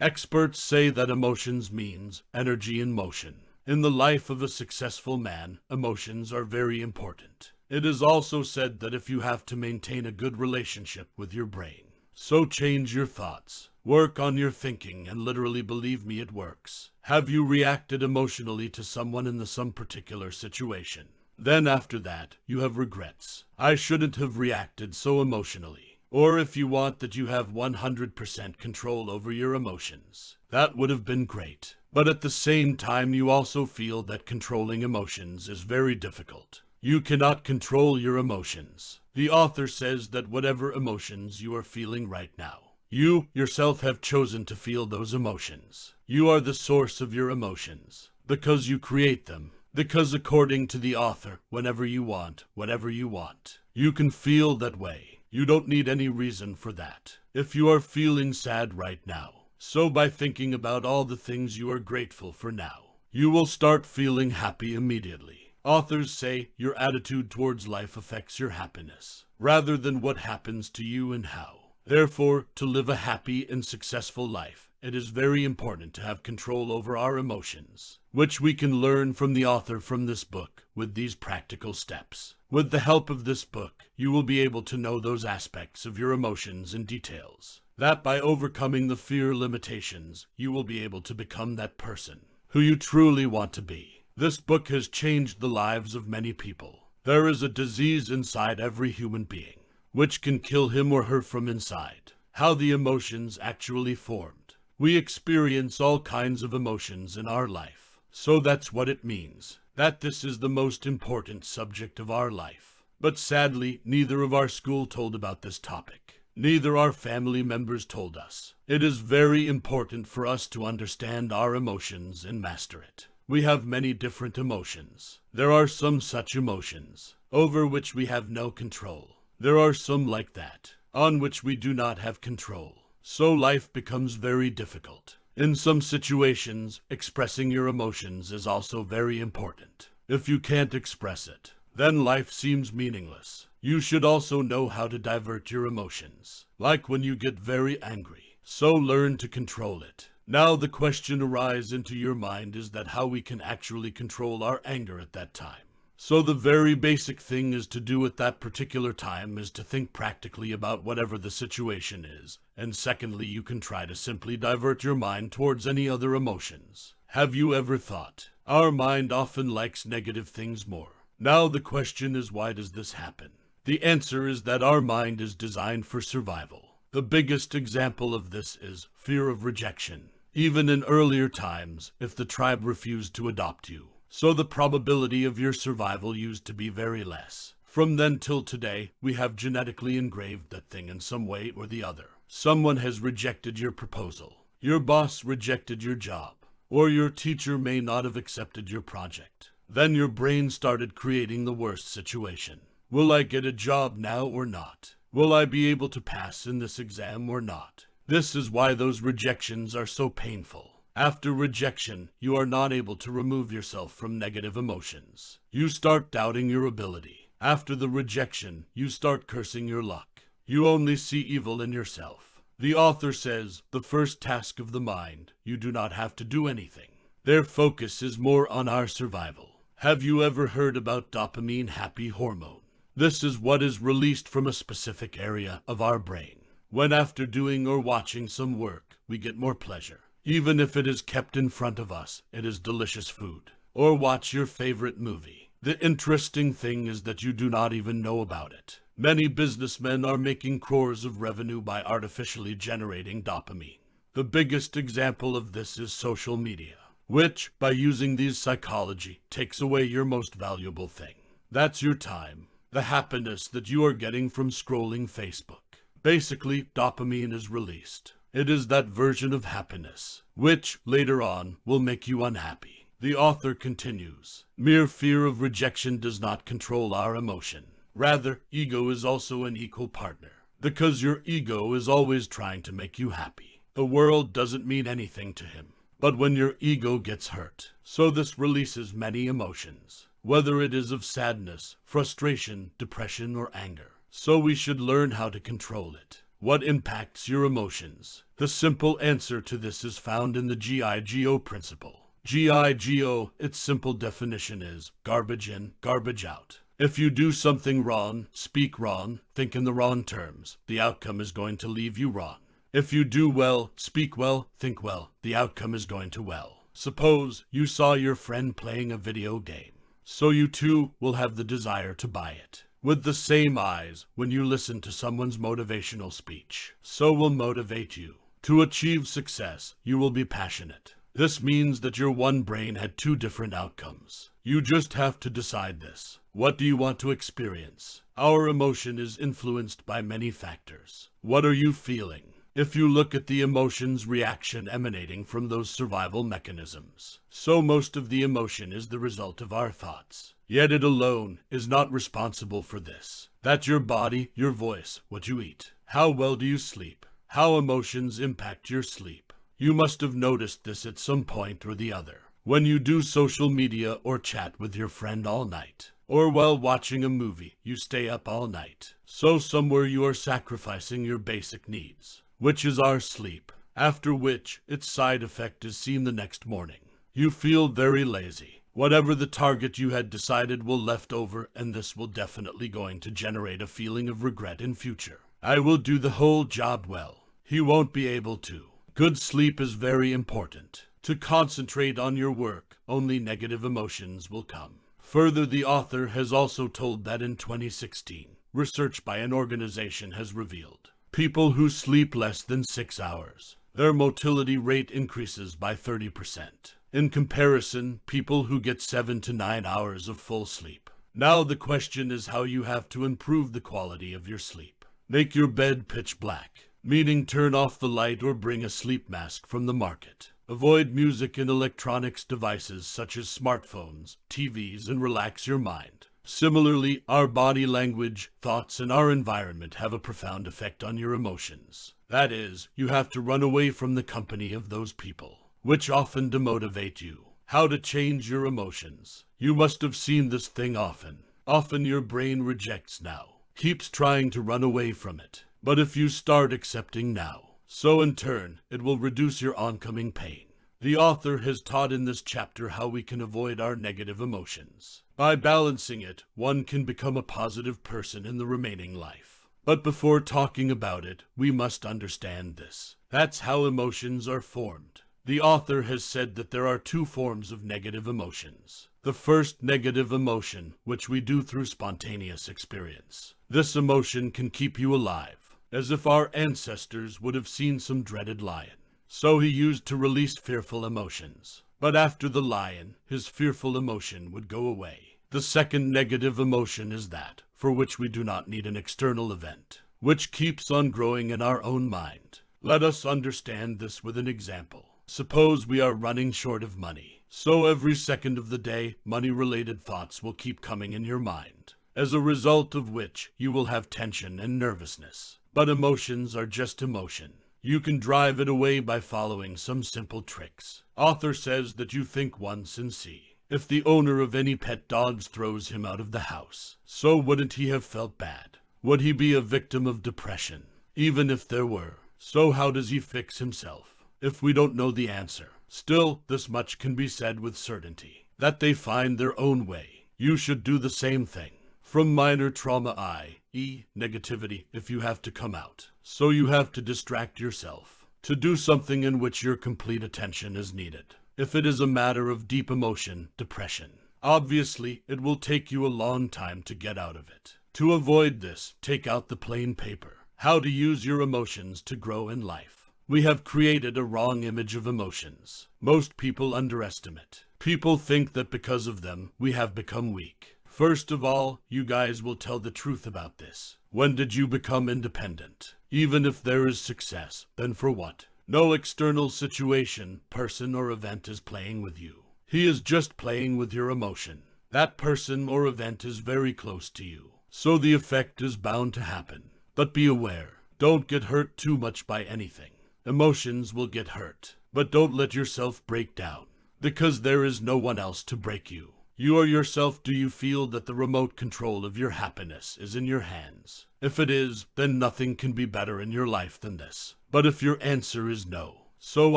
Experts say that emotions means energy in motion. In the life of a successful man, emotions are very important. It is also said that if you have to maintain a good relationship with your brain, so change your thoughts, work on your thinking, and literally believe me, it works. Have you reacted emotionally to someone in some particular situation? Then after that, you have regrets. I shouldn't have reacted so emotionally. Or if you want that you have 100% control over your emotions, that would have been great. But at the same time, you also feel that controlling emotions is very difficult. You cannot control your emotions. The author says that whatever emotions you are feeling right now, you yourself have chosen to feel those emotions. You are the source of your emotions, because you create them. Because according to the author, whenever you want, whatever you want, you can feel that way. You don't need any reason for that. If you are feeling sad right now, so by thinking about all the things you are grateful for now, you will start feeling happy immediately. Authors say your attitude towards life affects your happiness, rather than what happens to you and how. Therefore, to live a happy and successful life, it is very important to have control over our emotions, which we can learn from the author from this book with these practical steps. With the help of this book, you will be able to know those aspects of your emotions in details. That by overcoming the fear limitations, you will be able to become that person who you truly want to be. This book has changed the lives of many people. There is a disease inside every human being, which can kill him or her from inside. How the emotions actually formed. We experience all kinds of emotions in our life. So that's what it means, that this is the most important subject of our life. But sadly, neither of our school told about this topic. Neither our family members told us. It is very important for us to understand our emotions and master it. We have many different emotions. There are some such emotions over which we have no control. There are some like that, on which we do not have control. So life becomes very difficult. In some situations, expressing your emotions is also very important. If you can't express it, then life seems meaningless. You should also know how to divert your emotions, like when you get very angry. So learn to control it. Now the question arises into your mind is that how we can actually control our anger at that time. So the very basic thing is to do at that particular time is to think practically about whatever the situation is. And secondly, you can try to simply divert your mind towards any other emotions. Have you ever thought, our mind often likes negative things more? Now the question is, why does this happen? The answer is that our mind is designed for survival. The biggest example of this is fear of rejection. Even in earlier times, if the tribe refused to adopt you, so the probability of your survival used to be very less. From then till today, we have genetically engraved that thing in some way or the other. Someone has rejected your proposal. Your boss rejected your job. Or your teacher may not have accepted your project. Then your brain started creating the worst situation. Will I get a job now or not? Will I be able to pass in this exam or not? This is why those rejections are so painful. After rejection, you are not able to remove yourself from negative emotions. You start doubting your ability. After the rejection, you start cursing your luck. You only see evil in yourself. The author says, the first task of the mind, you do not have to do anything. Their focus is more on our survival. Have you ever heard about dopamine happy hormone? This is what is released from a specific area of our brain. When after doing or watching some work, we get more pleasure. Even if it is kept in front of us, it is delicious food. Or watch your favorite movie. The interesting thing is that you do not even know about it. Many businessmen are making crores of revenue by artificially generating dopamine. The biggest example of this is social media, which, by using these psychology, takes away your most valuable thing. That's your time, the happiness that you are getting from scrolling Facebook. Basically, dopamine is released. It is that version of happiness, which, later on, will make you unhappy. The author continues, mere fear of rejection does not control our emotion. Rather, ego is also an equal partner, because your ego is always trying to make you happy. The world doesn't mean anything to him. But when your ego gets hurt, so this releases many emotions, whether it is of sadness, frustration, depression, or anger. So we should learn how to control it. What impacts your emotions? The simple answer to this is found in the GIGO principle. GIGO, its simple definition is garbage in, garbage out. If you do something wrong, speak wrong, think in the wrong terms, the outcome is going to leave you wrong. If you do well, speak well, think well, the outcome is going to well. Suppose you saw your friend playing a video game, so you too will have the desire to buy it. With the same eyes, when you listen to someone's motivational speech, so will motivate you. To achieve success, you will be passionate. This means that your one brain had two different outcomes. You just have to decide this. What do you want to experience? Our emotion is influenced by many factors. What are you feeling? If you look at the emotions reaction emanating from those survival mechanisms, so most of the emotion is the result of our thoughts. Yet it alone is not responsible for this. That's your body, your voice, what you eat. How well do you sleep? How emotions impact your sleep. You must have noticed this at some point or the other. When you do social media or chat with your friend all night, or while watching a movie, you stay up all night. So somewhere you are sacrificing your basic needs, which is our sleep, after which its side effect is seen the next morning. You feel very lazy. Whatever the target you had decided will left over, and this will definitely going to generate a feeling of regret in future. I will do the whole job well. He won't be able to. Good sleep is very important. To concentrate on your work, only negative emotions will come. Further, the author has also told that in 2016, research by an organization has revealed people who sleep less than 6 hours, their motility rate increases by 30%. In comparison, people who get 7 to 9 hours of full sleep. Now the question is how you have to improve the quality of your sleep. Make your bed pitch black, meaning turn off the light or bring a sleep mask from the market. Avoid music and electronics devices such as smartphones, TVs, and relax your mind. Similarly, our body language, thoughts, and our environment have a profound effect on your emotions. That is, you have to run away from the company of those people, which often demotivate you. How to change your emotions. You must have seen this thing often. Often your brain rejects now, keeps trying to run away from it. But if you start accepting now, so in turn, it will reduce your oncoming pain. The author has taught in this chapter how we can avoid our negative emotions. By balancing it, one can become a positive person in the remaining life. But before talking about it, we must understand this. That's how emotions are formed. The author has said that there are two forms of negative emotions. The first negative emotion, which we do through spontaneous experience. This emotion can keep you alive, as if our ancestors would have seen some dreaded lion. So he used to release fearful emotions. But after the lion, his fearful emotion would go away. The second negative emotion is that, for which we do not need an external event, which keeps on growing in our own mind. Let us understand this with an example. Suppose we are running short of money. So every second of the day, money-related thoughts will keep coming in your mind, as a result of which you will have tension and nervousness. But emotions are just emotion. You can drive it away by following some simple tricks. Author says that you think once and see. If the owner of any pet dogs throws him out of the house, so wouldn't he have felt bad? Would he be a victim of depression? Even if there were. So how does he fix himself? If we don't know the answer. Still, this much can be said with certainty, that they find their own way. You should do the same thing. From minor trauma i.e. negativity, if you have to come out. So you have to distract yourself, to do something in which your complete attention is needed. If it is a matter of deep emotion, depression, obviously it will take you a long time to get out of it. To avoid this, take out the plain paper. How to use your emotions to grow in life. We have created a wrong image of emotions. Most people underestimate. People think that because of them, we have become weak. First of all, you guys will tell the truth about this. When did you become independent? Even if there is success, then for what? No external situation, person, or event is playing with you. He is just playing with your emotion. That person or event is very close to you, so the effect is bound to happen. But be aware, don't get hurt too much by anything. Emotions will get hurt, but don't let yourself break down, because there is no one else to break you. You or yourself, do you feel that the remote control of your happiness is in your hands? If it is, then nothing can be better in your life than this. But if your answer is no, so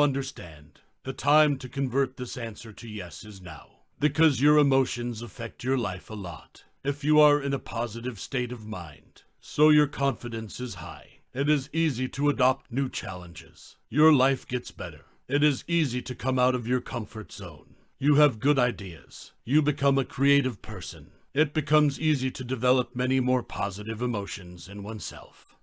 understand, the time to convert this answer to yes is now. Because your emotions affect your life a lot. If you are in a positive state of mind, so your confidence is high, it is easy to adopt new challenges. Your life gets better. It is easy to come out of your comfort zone. You have good ideas. You become a creative person. It becomes easy to develop many more positive emotions in oneself.